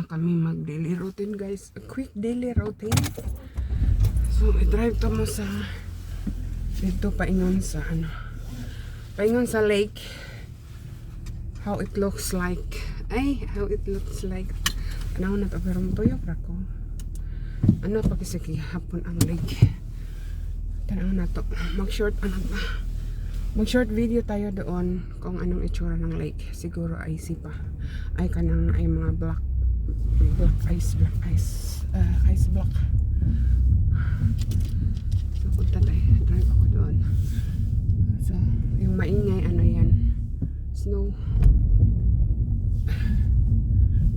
kami mag daily routine guys. A quick daily routine. So i-drive to mo sa dito paingon sa ano. Paingon sa lake. How it looks like. How it looks like. Ano na to pero tuyok ra ko. Ano pa kasi hapon ang lake. Tanaw na to. Mag-short video tayo doon kung anong itsura ng lake. Siguro icy pa. Ay kanang ay mga black ice block. So punta tayo. Drive ako doon. So yung maingay ano yan. Snow.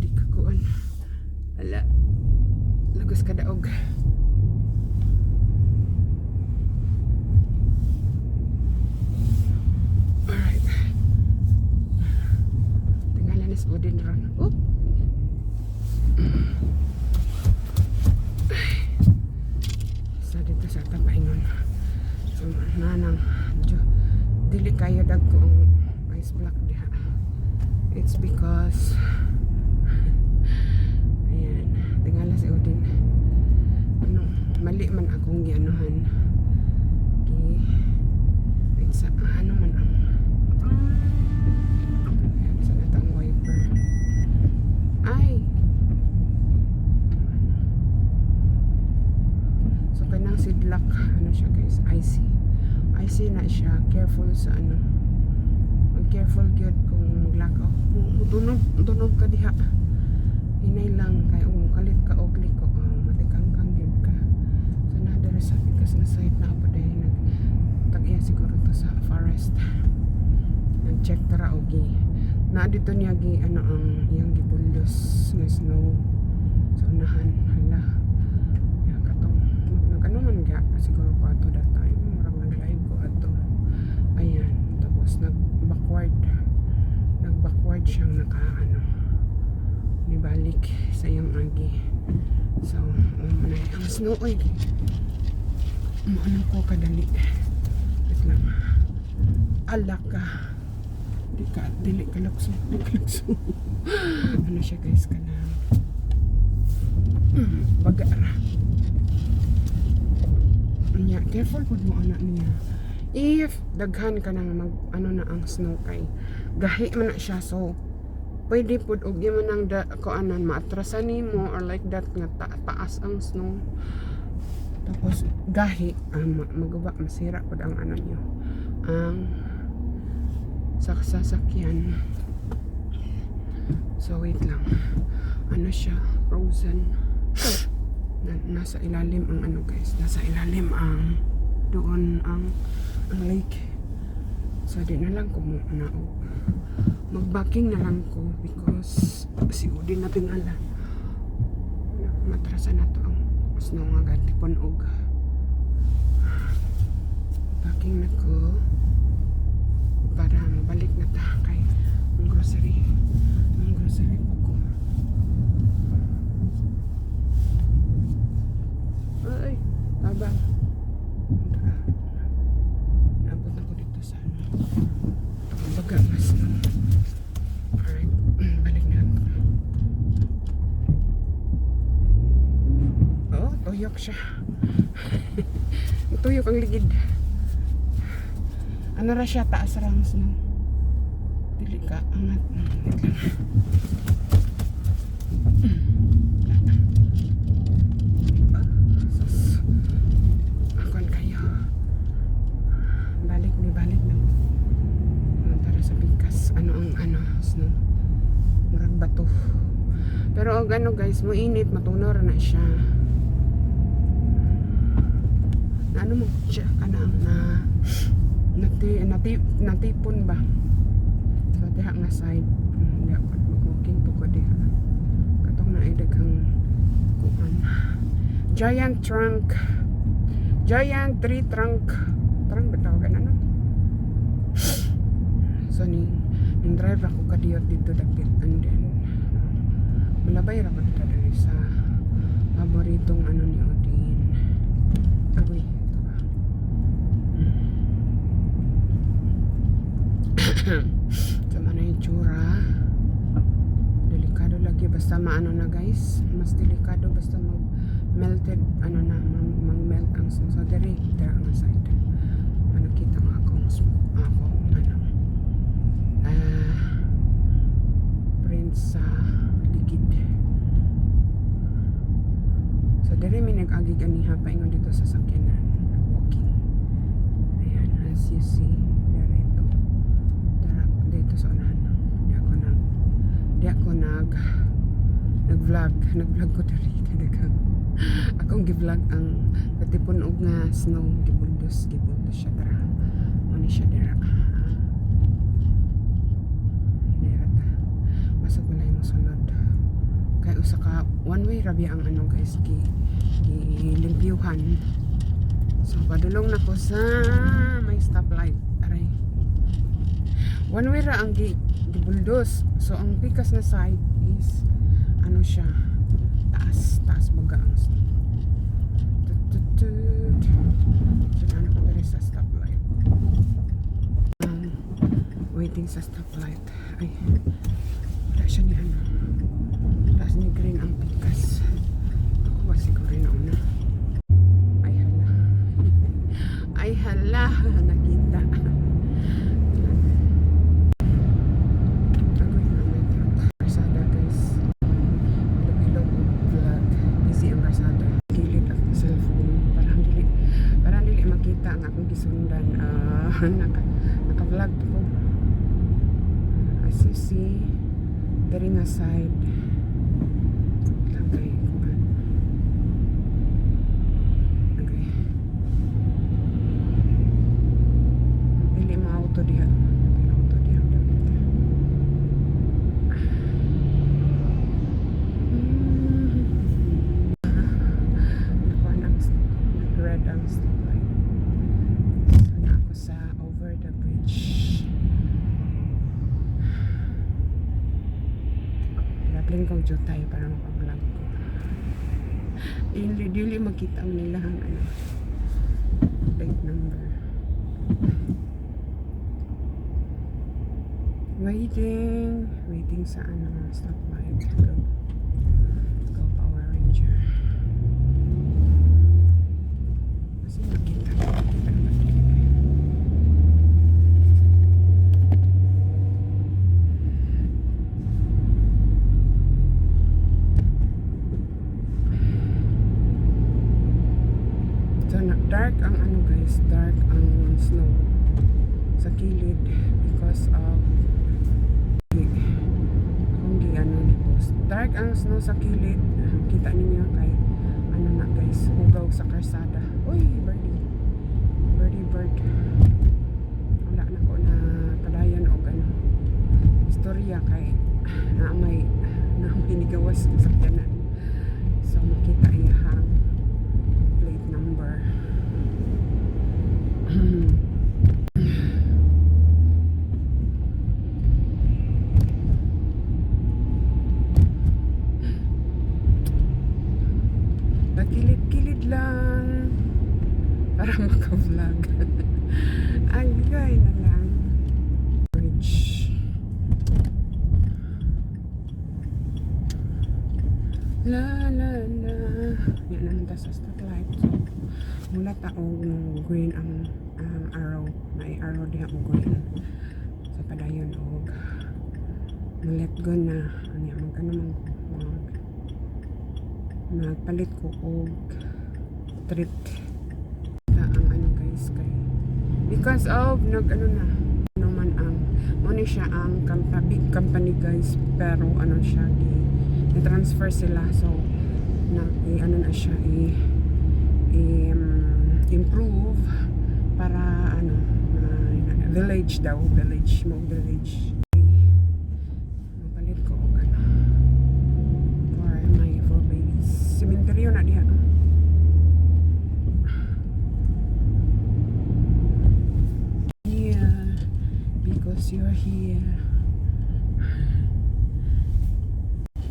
Di kakuan. Ala. Lagos ka daog. Alright. Tinggalan is wooden run. Oop. So dito sa tapaingon. So nanang dili kayo dagko ang ice block diha. It's because ayan, tingala si Odin. Ano, mali man akong gianuhan. Wait sa ano man ang sa natang wiper. Ay. So kanang sidlak ano siya guys, icy na siya. Careful sa ano. Mag-careful gyud kung maglakaw. Tunog ka diha. Hinay lang kay kalit ka og liko. Matikang gyud ka. So na dere sa pikas na site na pa dai tag-iya siguro to sa forest. Nag-check tara ogi. Na dito niya gi ano ang iyang gibuldos na snow. So nahan hala. Ya katong nagano man ga siguro ko ato that time. Murag nag-live ko ato. Ayan, tapos nag-backward siyang naka-ano nibalik sa iyang agi. So, manay ang snow oy. Ano ko kadali. Wait lang. Alaka. Dili ka lakso. Ano siya guys ka na bagara. Nya, careful pud mo anak niya. If daghan ka nang mag ano na ang snow kay gahi man na siya, so pwede pud og man nang kuanan maatrasan nimo or like that nga taas ang snow. Tapos gahi maguba masira pud ang ano niyo ang sasakyan. So wait lang, ano siya, frozen. Nasa ilalim ang ano guys, nasa ilalim ang doon ang lake. So di na lang ko muna mag-backing na lang ko because si Udin na tingala matrasa na to ang snow nga gatipon og backing na ko para mabalik na ta kay ang grocery pa ko. Ay tabang naabot ako dito sa ano baga mas no. Alright, balik na lang. Oh, tuyok siya. Tuyok ang ligid. Ano ra siya, taas ra ang snow. Dili ka angat. Akon kayo. Balik na. Tara sa bigkas. Ano ang ano, snow. Murag bato. Pero og ano guys, muinit, matunor na siya. Na ano mo siya kanang natipon ba? So diha nga side, hindi ako mag-walking po ko diha. Katong na ay daghang kuan. Giant tree trunk ba tawagan ano? So ning drive ako kadiyot dito dapit and then malabay ra ko dito dali sa paboritong ano ni Odin. Agoy, ito ba? Sama na yung tsura. Delikado lagi basta maano na guys, mas delikado basta mag melted ano na mag melt ang snow. So dere ang side ano kita nga akong ano print sa likid. So dere may nag-agi ganiha paingon dito sa sakyanan walking. Ayan, as you see dito dito sa unahan. Di ako nag-vlog ko diri kadagang akong gi-vlog ang katipon og nga snow gibuldos siya dara. Ano siya dara. Hinirata. Basta wala yung sunod. Kaya usa ka one way rabi ang ano guys limpyuhan. So padulong na ko sa may stoplight. Aray. One way ra ang gibuldos. So ang pikas na side is ano siya taas baga ang snow. Diyan ako dali sa stoplight. Waiting sa stoplight. Ay, wala siya ni ano. Taas ni green ang pikas. Ako ba siguro na una. Ay hala. Nakita. Gisundan naka-vlog ko as you see dari nga side okay dili ma-auto diha red ang stoplight. Sa over the bridge. Daplin kong jutay para mapag-vlog ko. Dili makita ang nilang ano, plate number. Waiting sa ano stoplight. Go Power Ranger. Kasi makita dark ang ano guys, dark ang snow sa kilid because of dark ang snow sa kilid. Kita ninyo kay ano na guys, hugaw sa karsada. Uy, bird. Wala na ko na padayan og ano istorya kay na may nigawas sa sakyanan. So makita iyang plate number. Kilid lang para maka-vlog. Agay na lang. Bridge. La. Yan na nanta sa stoplight. So, mula taong green ang arrow. May arrow diha mo green. So, padayon og let go na. Ano magkano magpalit ko og treat ang ano guys kay because of naman ang money siya ang big company guys pero ano siya i-transfer sila so ano na siya improve para ano village mapalit ko og ano for babies cemetery na diha because you're here.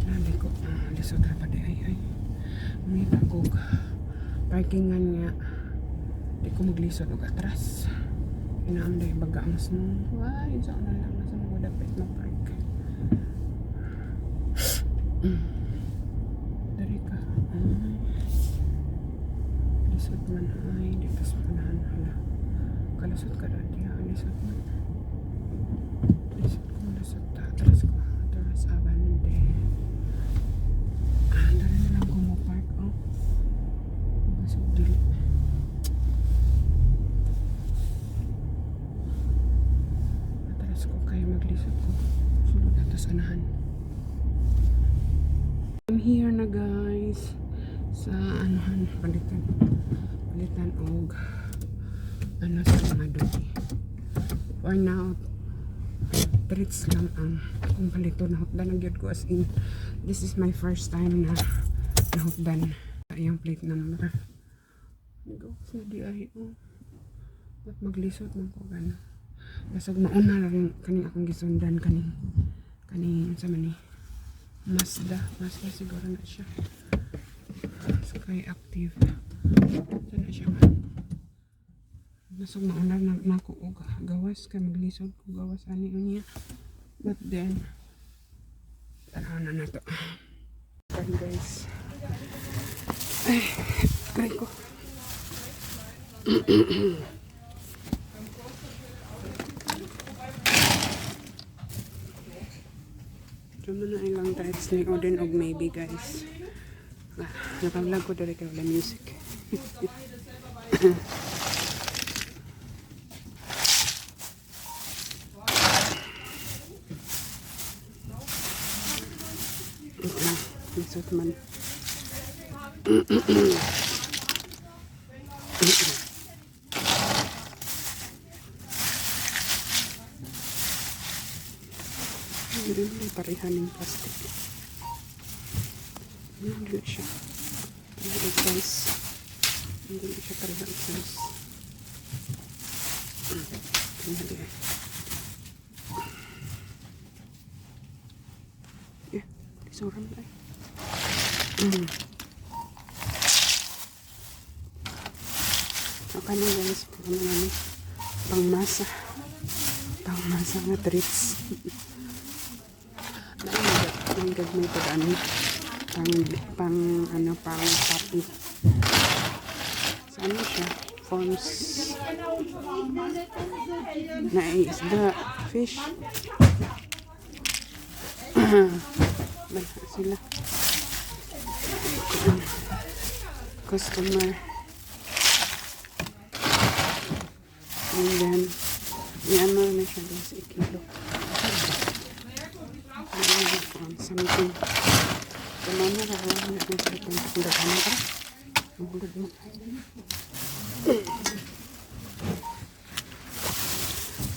Nabi ko, lisod ra pa di ay. Umita ko parkingan nga. Di ko maglisod og atras. Inaanday baga ang snow. Why, isa na lang nasa mga dapat na park. Dari ka. Lisod man ay. Di pas panahan. Hala. Kalusot ka dati. Lisod man. Lisod ko. Lisod ta. Atras ko. Atras aban. Dari na lang ko mo park. Oh. Masog dili. Atras ko kaya maglisod ko. Sulod na sa anahan. I'm here na guys sa anuhan palitan og ano sa mga dogi. For now treats lang ang akong palito. Nahutdan ang gyud ko, as in this is my first time na nahutdan yung plate number. Go sa di ay at maglisod man ko gana. Basag mauna na rin kaning akong gisundan kaning sa mani Mazda siguro na siya. Sky active. Ito na siya man. Nasog mauna na ako og gawas kay maglisod ko gawas ani unya. But then tanaw na nato. Kan guys. Ay, try ko. Tama na ilang times ni Odin og maybe guys. Naka-vlog ko dali kay wala music. Lisod man. Hindi parehan ng plastic. Hindi siya. Hindi size. Hindi siya parehan size. Hindi. Eh, isuram na eh. Okay na guys. Pangmasa. Pangmasa nga treats. Ang gagawin ko ano pang papi sa ano siya forms na isda fish sila customer and then ano na siya guys ikilo something. Kemana kalau nak masuk ke dalam kamera? Mulut mo.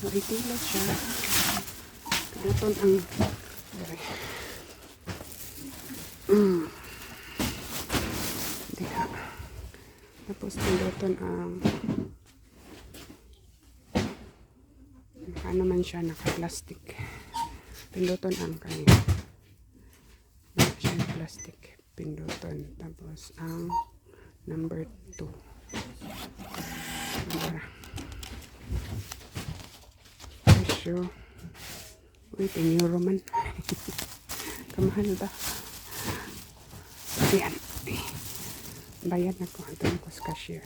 So itila siya. Kaluton ang dari. Diha. Tapos kaluton ang ano man siya naka-plastic. Pinduton ang kanina. Siya plastic. Pinduton. Tapos ang number 2. Presyo. Uy, 10 euro man. Kamahal ba? Yan. Bayad na ko. Ito na ko sa cashier.